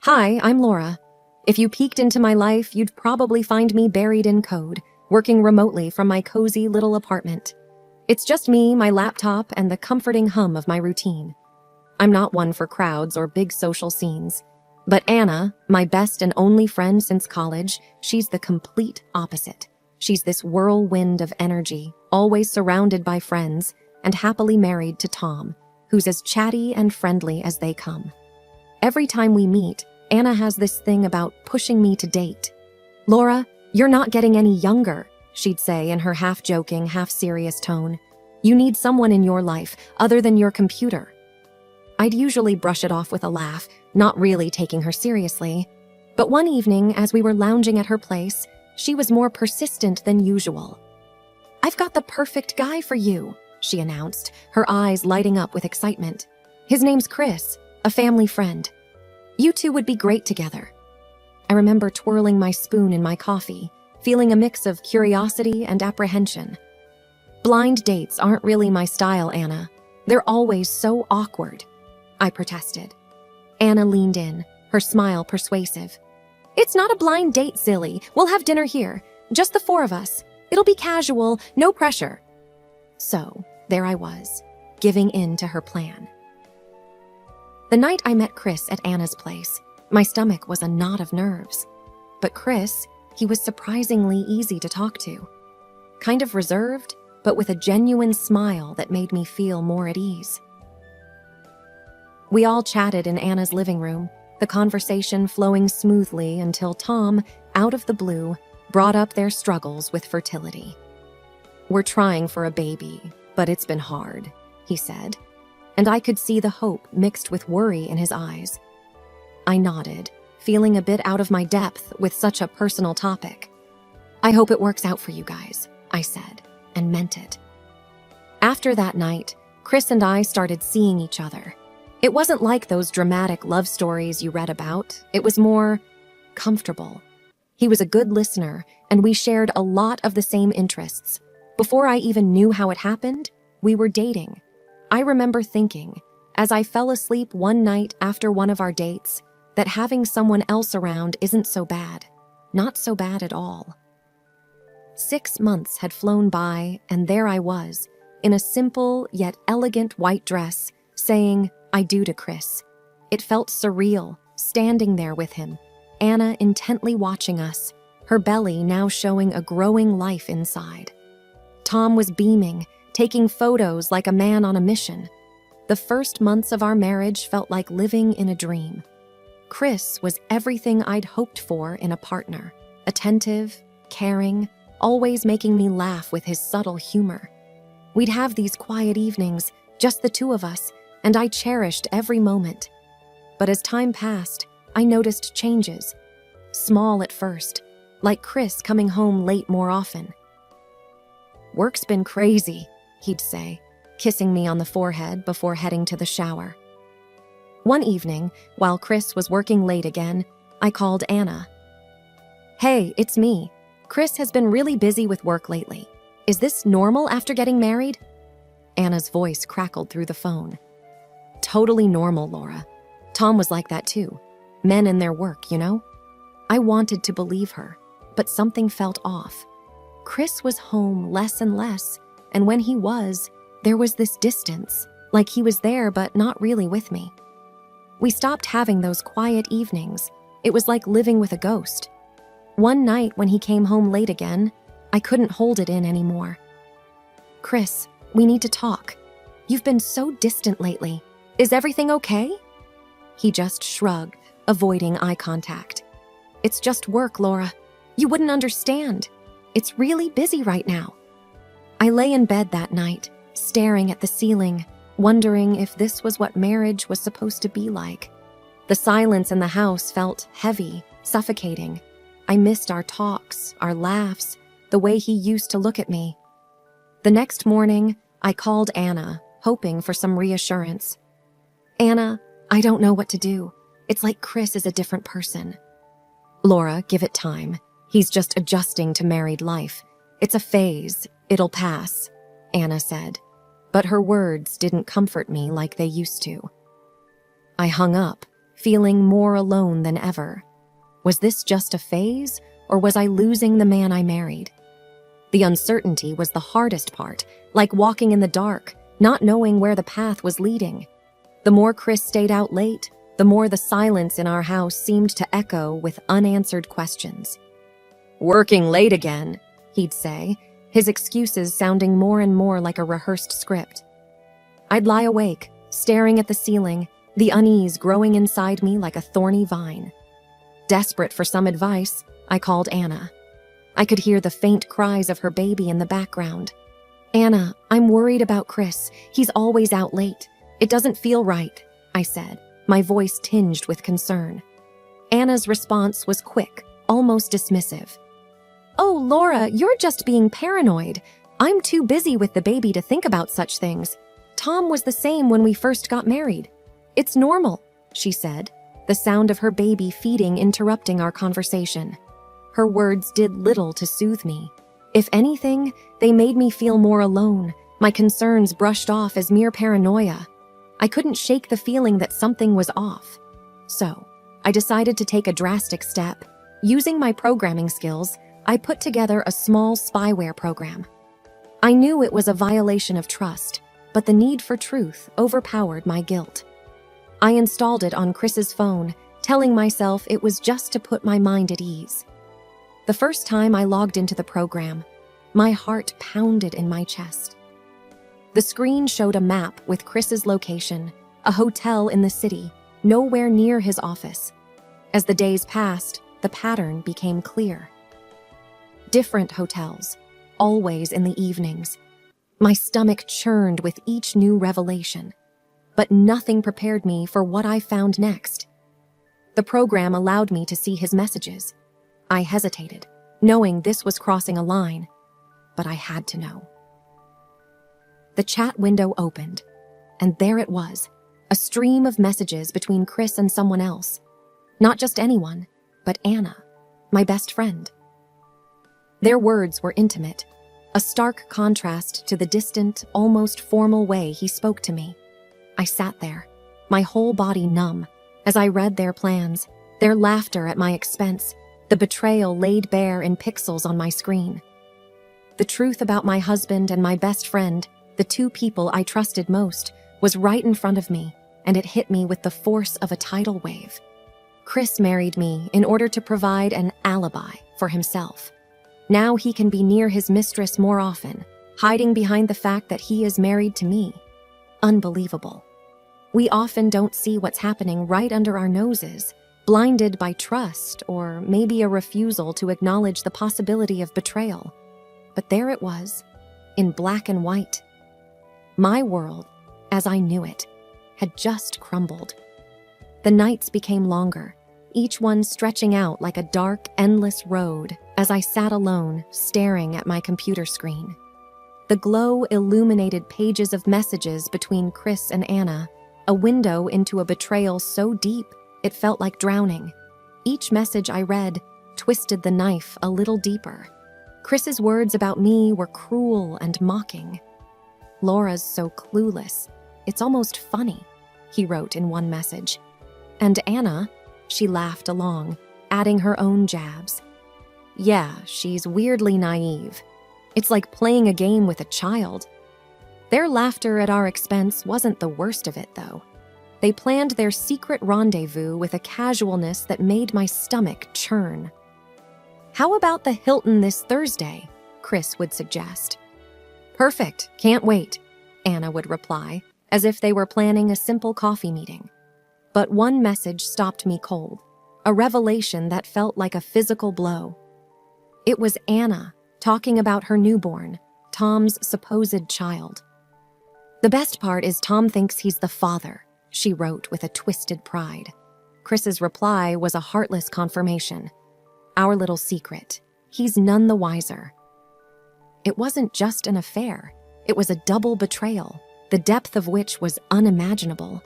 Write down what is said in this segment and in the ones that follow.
Hi, I'm Laura. If you peeked into my life, you'd probably find me buried in code, working remotely from my cozy little apartment. It's just me, my laptop, and the comforting hum of my routine. I'm not one for crowds or big social scenes. But Anna, my best and only friend since college, she's the complete opposite. She's this whirlwind of energy, always surrounded by friends, and happily married to Tom, who's as chatty and friendly as they come. Every time we meet, Anna has this thing about pushing me to date. "Laura, you're not getting any younger," she'd say in her half-joking, half-serious tone. "You need someone in your life other than your computer." I'd usually brush it off with a laugh, not really taking her seriously. But one evening, as we were lounging at her place, she was more persistent than usual. "I've got the perfect guy for you," she announced, her eyes lighting up with excitement. "His name's Chris, a family friend. You two would be great together." I remember twirling my spoon in my coffee, feeling a mix of curiosity and apprehension. "Blind dates aren't really my style, Anna. They're always so awkward," I protested. Anna leaned in, her smile persuasive. "It's not a blind date, silly. We'll have dinner here. Just the four of us. It'll be casual, no pressure." So, there I was, giving in to her plan. The night I met Chris at Anna's place, my stomach was a knot of nerves. But Chris, he was surprisingly easy to talk to. Kind of reserved, but with a genuine smile that made me feel more at ease. We all chatted in Anna's living room, the conversation flowing smoothly until Tom, out of the blue, brought up their struggles with fertility. "We're trying for a baby, but it's been hard," he said, and I could see the hope mixed with worry in his eyes. I nodded, feeling a bit out of my depth with such a personal topic. "I hope it works out for you guys," I said, and meant it. After that night, Chris and I started seeing each other. It wasn't like those dramatic love stories you read about. It was more comfortable. He was a good listener, and we shared a lot of the same interests. Before I even knew how it happened, we were dating. I remember thinking, as I fell asleep one night after one of our dates, that having someone else around isn't so bad. Not so bad at all. 6 months had flown by, and there I was, in a simple yet elegant white dress, saying "I do" to Chris. It felt surreal, standing there with him, Anna intently watching us, her belly now showing a growing life inside. Tom was beaming, taking photos like a man on a mission. The first months of our marriage felt like living in a dream. Chris was everything I'd hoped for in a partner, attentive, caring, always making me laugh with his subtle humor. We'd have these quiet evenings, just the two of us, and I cherished every moment. But as time passed, I noticed changes. Small at first, like Chris coming home late more often. "Work's been crazy," he'd say, kissing me on the forehead before heading to the shower. One evening, while Chris was working late again, I called Anna. "Hey, it's me. Chris has been really busy with work lately. Is this normal after getting married?" Anna's voice crackled through the phone. "Totally normal, Laura. Tom was like that too. Men and their work, you know?" I wanted to believe her, but something felt off. Chris was home less and less, and when he was, there was this distance, like he was there but not really with me. We stopped having those quiet evenings. It was like living with a ghost. One night when he came home late again, I couldn't hold it in anymore. "Chris, we need to talk. You've been so distant lately. Is everything okay?" He just shrugged, avoiding eye contact. "It's just work, Laura. You wouldn't understand. It's really busy right now." I lay in bed that night, staring at the ceiling, wondering if this was what marriage was supposed to be like. The silence in the house felt heavy, suffocating. I missed our talks, our laughs, the way he used to look at me. The next morning, I called Anna, hoping for some reassurance. "Anna, I don't know what to do. It's like Chris is a different person." "Laura, give it time. He's just adjusting to married life. It's a phase. It'll pass," Anna said. But her words didn't comfort me like they used to. I hung up, feeling more alone than ever. Was this just a phase, or was I losing the man I married? The uncertainty was the hardest part, like walking in the dark, not knowing where the path was leading. The more Chris stayed out late, the more the silence in our house seemed to echo with unanswered questions. "Working late again," he'd say, his excuses sounding more and more like a rehearsed script. I'd lie awake, staring at the ceiling, the unease growing inside me like a thorny vine. Desperate for some advice, I called Anna. I could hear the faint cries of her baby in the background. "Anna, I'm worried about Chris. He's always out late. It doesn't feel right," I said, my voice tinged with concern. Anna's response was quick, almost dismissive. "Oh, Laura, you're just being paranoid. I'm too busy with the baby to think about such things. Tom was the same when we first got married. It's normal," she said, the sound of her baby feeding interrupting our conversation. Her words did little to soothe me. If anything, they made me feel more alone, my concerns brushed off as mere paranoia. I couldn't shake the feeling that something was off. So, I decided to take a drastic step. Using my programming skills, I put together a small spyware program. I knew it was a violation of trust, but the need for truth overpowered my guilt. I installed it on Chris's phone, telling myself it was just to put my mind at ease. The first time I logged into the program, my heart pounded in my chest. The screen showed a map with Chris's location, a hotel in the city, nowhere near his office. As the days passed, the pattern became clear. Different hotels, always in the evenings. My stomach churned with each new revelation, but nothing prepared me for what I found next. The program allowed me to see his messages. I hesitated, knowing this was crossing a line, but I had to know. The chat window opened, and there it was, a stream of messages between Chris and someone else. Not just anyone, but Anna, my best friend. Their words were intimate, a stark contrast to the distant, almost formal way he spoke to me. I sat there, my whole body numb, as I read their plans, their laughter at my expense, the betrayal laid bare in pixels on my screen. The truth about my husband and my best friend, the two people I trusted most, was right in front of me, and it hit me with the force of a tidal wave. Chris married me in order to provide an alibi for himself. Now he can be near his mistress more often, hiding behind the fact that he is married to me. Unbelievable. We often don't see what's happening right under our noses, blinded by trust or maybe a refusal to acknowledge the possibility of betrayal. But there it was, in black and white. My world, as I knew it, had just crumbled. The nights became longer, each one stretching out like a dark, endless road as I sat alone, staring at my computer screen. The glow illuminated pages of messages between Chris and Anna, a window into a betrayal so deep it felt like drowning. Each message I read twisted the knife a little deeper. Chris's words about me were cruel and mocking. "Laura's so clueless. It's almost funny," he wrote in one message. And Anna, she laughed along, adding her own jabs. "Yeah, she's weirdly naive. It's like playing a game with a child." Their laughter at our expense wasn't the worst of it, though. They planned their secret rendezvous with a casualness that made my stomach churn. "How about the Hilton this Thursday?" Chris would suggest. "Perfect, can't wait," Anna would reply, as if they were planning a simple coffee meeting. But one message stopped me cold, a revelation that felt like a physical blow. It was Anna talking about her newborn, Tom's supposed child. "The best part is Tom thinks he's the father," she wrote with a twisted pride. Chris's reply was a heartless confirmation. "Our little secret. He's none the wiser." It wasn't just an affair. It was a double betrayal, the depth of which was unimaginable.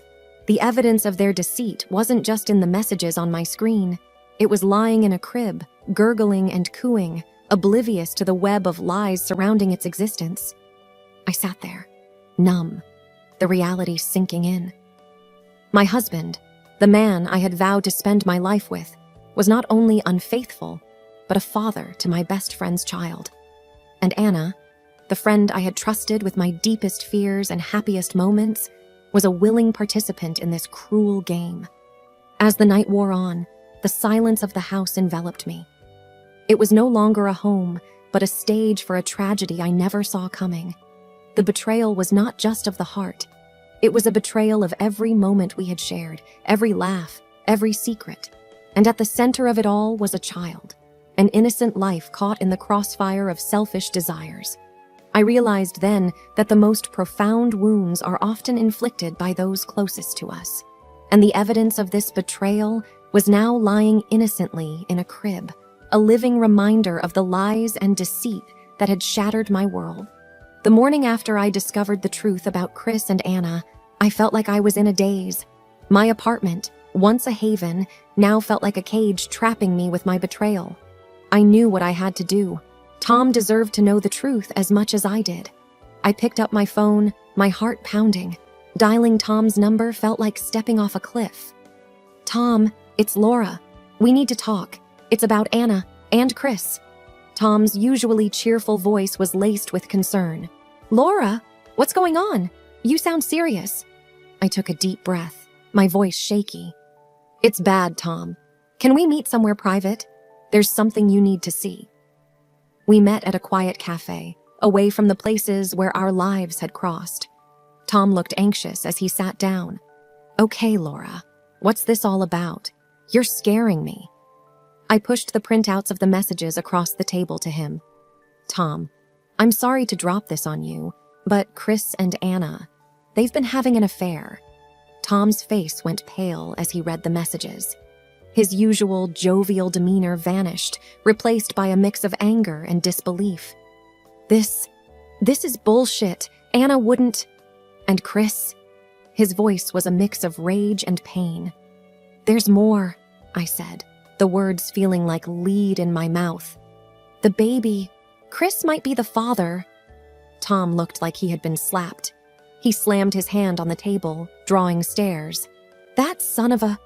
The evidence of their deceit wasn't just in the messages on my screen. It was lying in a crib, gurgling and cooing, oblivious to the web of lies surrounding its existence. I sat there, numb, the reality sinking in. My husband, The man I had vowed to spend my life with was not only unfaithful, but a father to my best friend's child. And Anna, the friend I had trusted with my deepest fears and happiest moments, was a willing participant in this cruel game. As the night wore on, the silence of the house enveloped me. It was no longer a home, but a stage for a tragedy I never saw coming. The betrayal was not just of the heart. It was a betrayal of every moment we had shared, every laugh, every secret. And at the center of it all was a child, an innocent life caught in the crossfire of selfish desires. I realized then that the most profound wounds are often inflicted by those closest to us. And the evidence of this betrayal was now lying innocently in a crib, a living reminder of the lies and deceit that had shattered my world. The morning after I discovered the truth about Chris and Anna, I felt like I was in a daze. My apartment, once a haven, now felt like a cage trapping me with my betrayal. I knew what I had to do. Tom deserved to know the truth as much as I did. I picked up my phone, my heart pounding. Dialing Tom's number felt like stepping off a cliff. "Tom, it's Laura. We need to talk. It's about Anna and Chris." Tom's usually cheerful voice was laced with concern. "Laura, what's going on? You sound serious." I took a deep breath, my voice shaky. "It's bad, Tom. Can we meet somewhere private? There's something you need to see." We met at a quiet cafe, away from the places where our lives had crossed. Tom looked anxious as he sat down. "Okay, Laura, what's this all about? You're scaring me." I pushed the printouts of the messages across the table to him. "Tom, I'm sorry to drop this on you, but Chris and Anna, they've been having an affair." Tom's face went pale as he read the messages. His usual jovial demeanor vanished, replaced by a mix of anger and disbelief. This is bullshit. Anna wouldn't. And Chris? His voice was a mix of rage and pain. "There's more," I said, the words feeling like lead in my mouth. "The baby. Chris might be the father." Tom looked like he had been slapped. He slammed his hand on the table, drawing stares. "That son of a...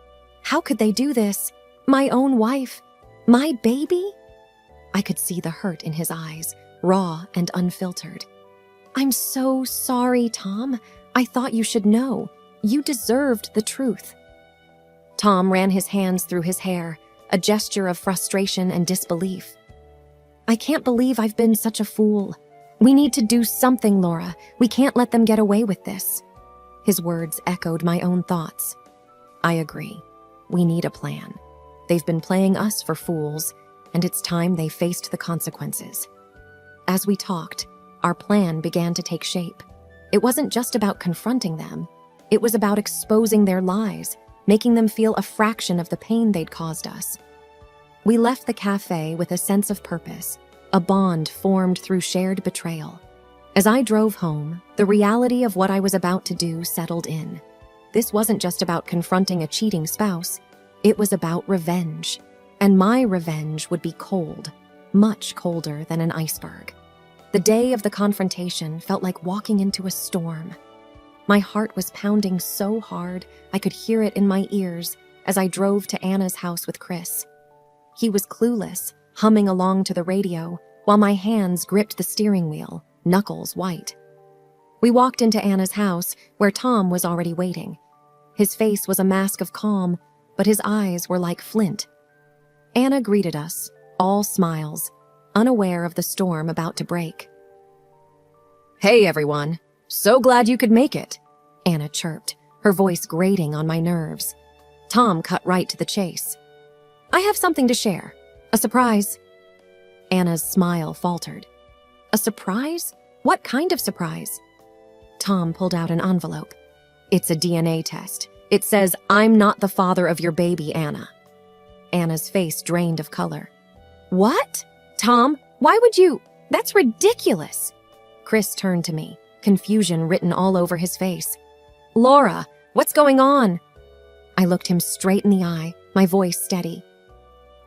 How could they do this? My own wife? My baby?" I could see the hurt in his eyes, raw and unfiltered. "I'm so sorry, Tom. I thought you should know. You deserved the truth." Tom ran his hands through his hair, a gesture of frustration and disbelief. "I can't believe I've been such a fool. We need to do something, Laura. We can't let them get away with this." His words echoed my own thoughts. "I agree. We need a plan. They've been playing us for fools, and it's time they faced the consequences." As we talked, our plan began to take shape. It wasn't just about confronting them. It was about exposing their lies, making them feel a fraction of the pain they'd caused us. We left the cafe with a sense of purpose, a bond formed through shared betrayal. As I drove home, the reality of what I was about to do settled in. This wasn't just about confronting a cheating spouse. It was about revenge. And my revenge would be cold, much colder than an iceberg. The day of the confrontation felt like walking into a storm. My heart was pounding so hard I could hear it in my ears as I drove to Anna's house with Chris. He was clueless, humming along to the radio, while my hands gripped the steering wheel, knuckles white. We walked into Anna's house, where Tom was already waiting. His face was a mask of calm, but his eyes were like flint. Anna greeted us, all smiles, unaware of the storm about to break. "Hey, everyone. So glad you could make it," Anna chirped, her voice grating on my nerves. Tom cut right to the chase. "I have something to share. A surprise." Anna's smile faltered. "A surprise? What kind of surprise?" Tom pulled out an envelope. "It's a DNA test. It says, 'I'm not the father of your baby, Anna.'" Anna's face drained of color. "What? Tom, why would you? That's ridiculous." Chris turned to me, confusion written all over his face. "Laura, what's going on?" I looked him straight in the eye, my voice steady.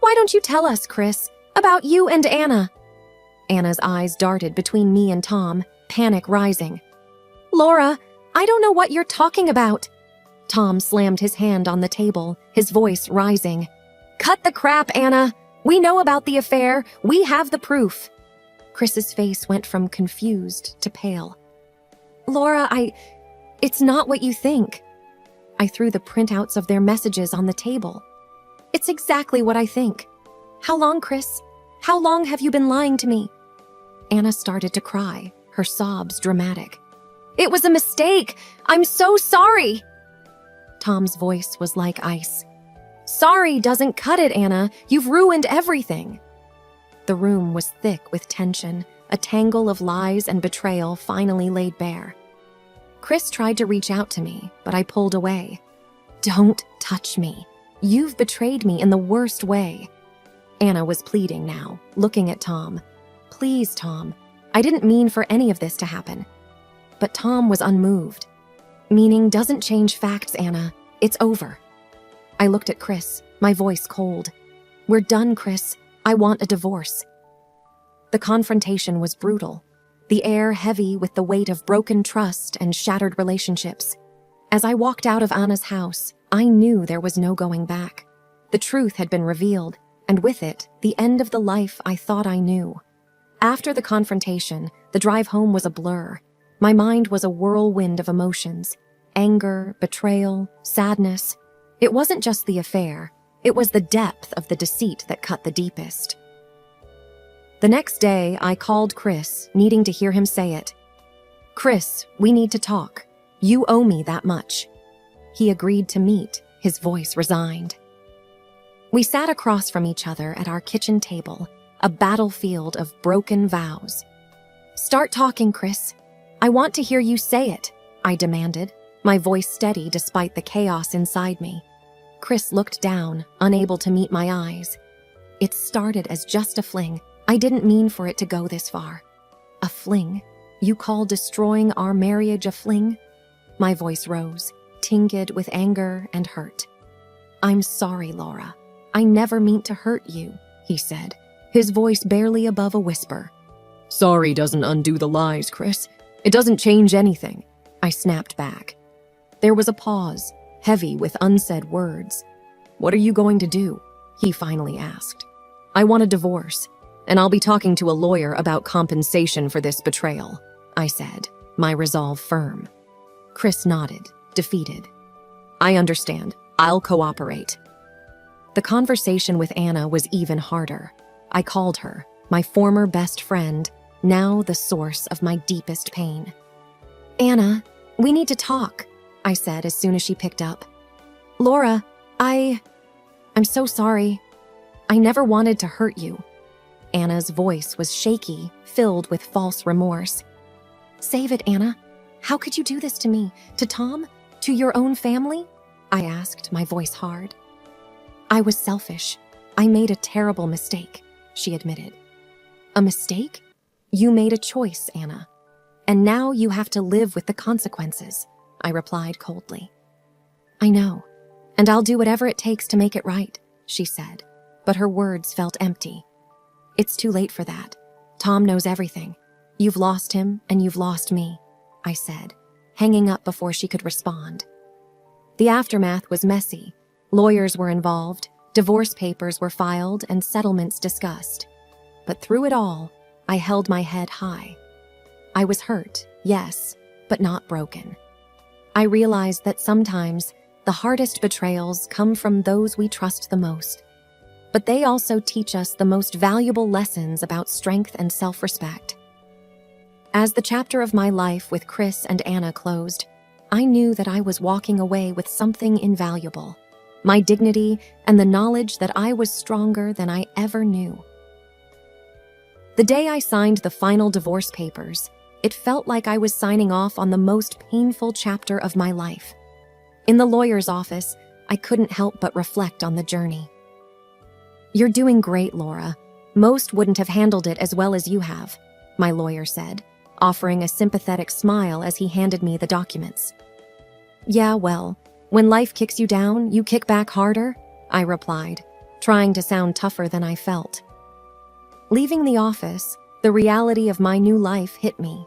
"Why don't you tell us, Chris, about you and Anna?" Anna's eyes darted between me and Tom, panic rising. "Laura, I don't know what you're talking about." Tom slammed his hand on the table, his voice rising. "Cut the crap, Anna! We know about the affair. We have the proof." Chris's face went from confused to pale. "Laura, it's not what you think." I threw the printouts of their messages on the table. "It's exactly what I think. How long, Chris? How long have you been lying to me?" Anna started to cry, her sobs dramatic. "It was a mistake! I'm so sorry!" Tom's voice was like ice. "Sorry doesn't cut it, Anna. You've ruined everything." The room was thick with tension, a tangle of lies and betrayal finally laid bare. Chris tried to reach out to me, but I pulled away. "Don't touch me. You've betrayed me in the worst way." Anna was pleading now, looking at Tom. "Please, Tom. I didn't mean for any of this to happen." But Tom was unmoved. "Meaning doesn't change facts, Anna. It's over." I looked at Chris, my voice cold. "We're done, Chris. I want a divorce." The confrontation was brutal, the air heavy with the weight of broken trust and shattered relationships. As I walked out of Anna's house, I knew there was no going back. The truth had been revealed, and with it, the end of the life I thought I knew. After the confrontation, the drive home was a blur. My mind was a whirlwind of emotions: anger, betrayal, sadness. It wasn't just the affair. It was the depth of the deceit that cut the deepest. The next day, I called Chris, needing to hear him say it. "Chris, we need to talk. You owe me that much." He agreed to meet, his voice resigned. We sat across from each other at our kitchen table, a battlefield of broken vows. "Start talking, Chris. I want to hear you say it," I demanded, my voice steady despite the chaos inside me. Chris looked down, unable to meet my eyes. "It started as just a fling. I didn't mean for it to go this far." "A fling? You call destroying our marriage a fling?" My voice rose, tinged with anger and hurt. "I'm sorry, Laura. I never meant to hurt you," he said, his voice barely above a whisper. "Sorry doesn't undo the lies, Chris. It doesn't change anything," I snapped back. There was a pause, heavy with unsaid words. "What are you going to do?" he finally asked. "I want a divorce, and I'll be talking to a lawyer about compensation for this betrayal," I said, my resolve firm. Chris nodded, defeated. "I understand. I'll cooperate." The conversation with Anna was even harder. I called her, my former best friend, now the source of my deepest pain. "Anna, we need to talk," I said as soon as she picked up. "Laura, I'm so sorry. I never wanted to hurt you." Anna's voice was shaky, filled with false remorse. "Save it, Anna. How could you do this to me? To Tom? To your own family?" I asked, my voice hard. "I was selfish. I made a terrible mistake," she admitted. "A mistake? You made a choice, Anna. And now you have to live with the consequences," I replied coldly. "I know, and I'll do whatever it takes to make it right," she said, but her words felt empty. "It's too late for that. Tom knows everything. You've lost him, and you've lost me," I said, hanging up before she could respond. The aftermath was messy. Lawyers were involved, divorce papers were filed, and settlements discussed. But through it all, I held my head high. I was hurt, yes, but not broken. I realized that sometimes the hardest betrayals come from those we trust the most. But they also teach us the most valuable lessons about strength and self-respect. As the chapter of my life with Chris and Anna closed, I knew that I was walking away with something invaluable: my dignity and the knowledge that I was stronger than I ever knew. The day I signed the final divorce papers, it felt like I was signing off on the most painful chapter of my life. In the lawyer's office, I couldn't help but reflect on the journey. "You're doing great, Laura. Most wouldn't have handled it as well as you have," my lawyer said, offering a sympathetic smile as he handed me the documents. "Yeah, well, when life kicks you down, you kick back harder," I replied, trying to sound tougher than I felt. Leaving the office, the reality of my new life hit me.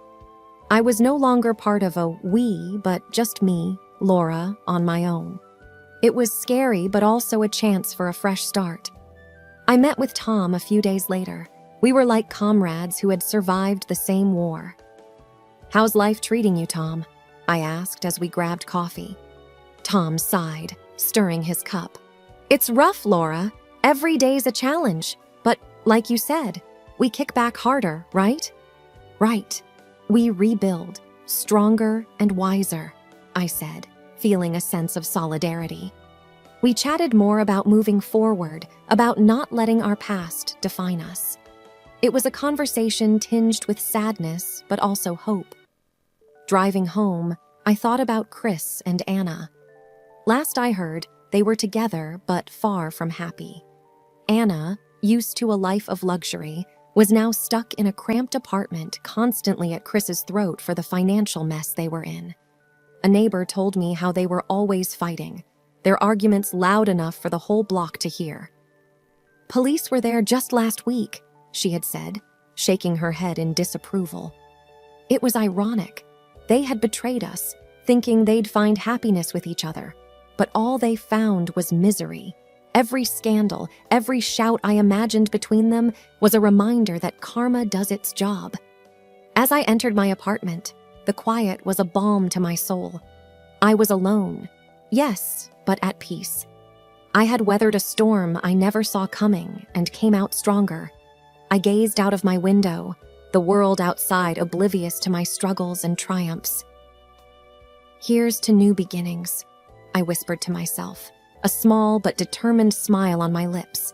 I was no longer part of a we, but just me, Laura on my own. It was scary, but also a chance for a fresh start. I met with Tom a few days later. We were like comrades who had survived the same war. "How's life treating you, Tom?" I asked as we grabbed coffee. Tom sighed, stirring his cup. "It's rough, Laura. Every day's a challenge. But like you said, we kick back harder, right?" "Right. We rebuild, stronger and wiser," I said, feeling a sense of solidarity. We chatted more about moving forward, about not letting our past define us. It was a conversation tinged with sadness, but also hope. Driving home, I thought about Chris and Anna. Last I heard, they were together but far from happy. Anna, used to a life of luxury, was now stuck in a cramped apartment, constantly at Chris's throat for the financial mess they were in. A neighbor told me how they were always fighting, their arguments loud enough for the whole block to hear. "Police were there just last week," she had said, shaking her head in disapproval. It was ironic. They had betrayed us, thinking they'd find happiness with each other, but all they found was misery. Every scandal, every shout I imagined between them was a reminder that karma does its job. As I entered my apartment, the quiet was a balm to my soul. I was alone, yes, but at peace. I had weathered a storm I never saw coming and came out stronger. I gazed out of my window, the world outside oblivious to my struggles and triumphs. "Here's to new beginnings," I whispered to myself, a small but determined smile on my lips.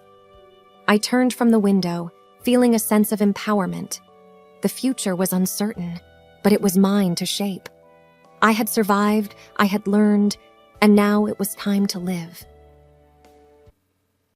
I turned from the window, feeling a sense of empowerment. The future was uncertain, but it was mine to shape. I had survived, I had learned, and now it was time to live.